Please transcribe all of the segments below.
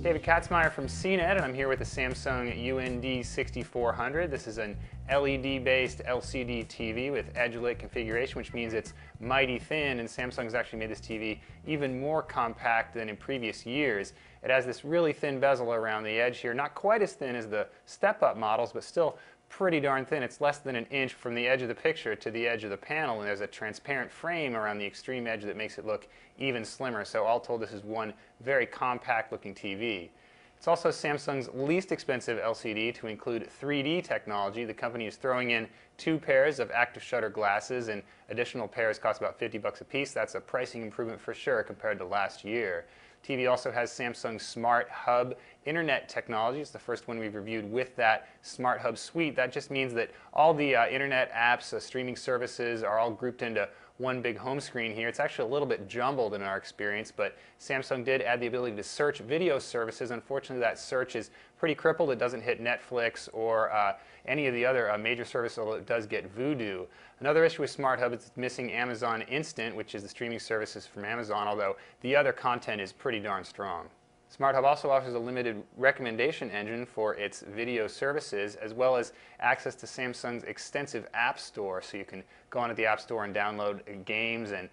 David Katzmeyer from CNET, and I'm here with the Samsung UND6400. This is an LED-based LCD TV with edge-lit configuration, which means it's mighty thin, and Samsung's actually made this TV even more compact than in previous years. It has this really thin bezel around the edge here, not quite as thin as the step-up models, but still pretty darn thin. It's less than an inch from the edge of the picture to the edge of the panel, and there's a transparent frame around the extreme edge that makes it look even slimmer. So all told, this is one very compact looking TV. It's also Samsung's least expensive LCD to include 3D technology. The company is throwing in 2 pairs of active shutter glasses, and additional pairs cost about $50 a piece. That's a pricing improvement for sure compared to last year. TV also has Samsung's Smart Hub Internet technology. It's the first one we've reviewed with that Smart Hub suite. That just means that all the internet apps, streaming services are all grouped into one big home screen here. It's actually a little bit jumbled in our experience, but Samsung did add the ability to search video services. Unfortunately, that search is pretty crippled. It doesn't hit Netflix or any of the other major services, although it does get Vudu. Another issue with Smart Hub is it's missing Amazon Instant, which is the streaming services from Amazon, although the other content is pretty darn strong. Smart Hub also offers a limited recommendation engine for its video services, as well as access to Samsung's extensive app store, so you can go onto the app store and download games and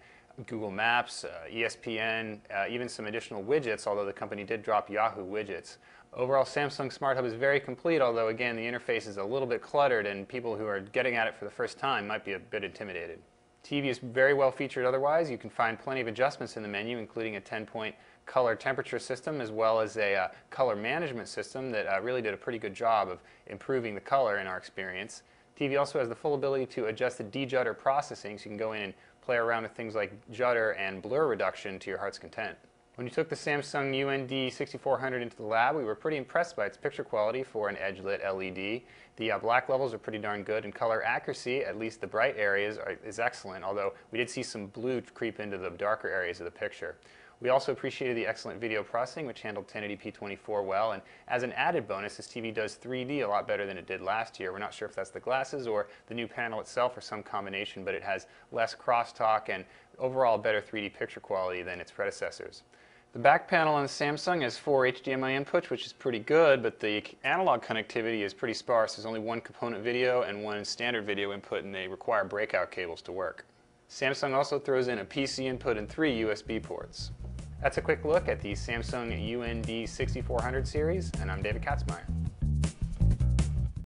Google Maps, ESPN, even some additional widgets, although the company did drop Yahoo widgets. Overall, Samsung Smart Hub is very complete, although again the interface is a little bit cluttered and people who are getting at it for the first time might be a bit intimidated. TV is very well featured otherwise. You can find plenty of adjustments in the menu, including a 10-point color temperature system, as well as a color management system that really did a pretty good job of improving the color in our experience. TV also has the full ability to adjust the de-judder processing, so you can go in and play around with things like judder and blur reduction to your heart's content. When you took the Samsung UND6400 into the lab, we were pretty impressed by its picture quality for an edge-lit LED. The black levels are pretty darn good, and color accuracy, at least the bright areas, is excellent, although we did see some blue creep into the darker areas of the picture. We also appreciated the excellent video processing, which handled 1080p24 well, and as an added bonus, this TV does 3D a lot better than it did last year. We're not sure if that's the glasses or the new panel itself or some combination, but it has less crosstalk and overall better 3D picture quality than its predecessors. The back panel on the Samsung has 4 HDMI inputs, which is pretty good, but the analog connectivity is pretty sparse. There's only one component video and one standard video input, and they require breakout cables to work. Samsung also throws in a PC input and 3 USB ports. That's a quick look at the Samsung UND6400 series, and I'm David Katzmeyer.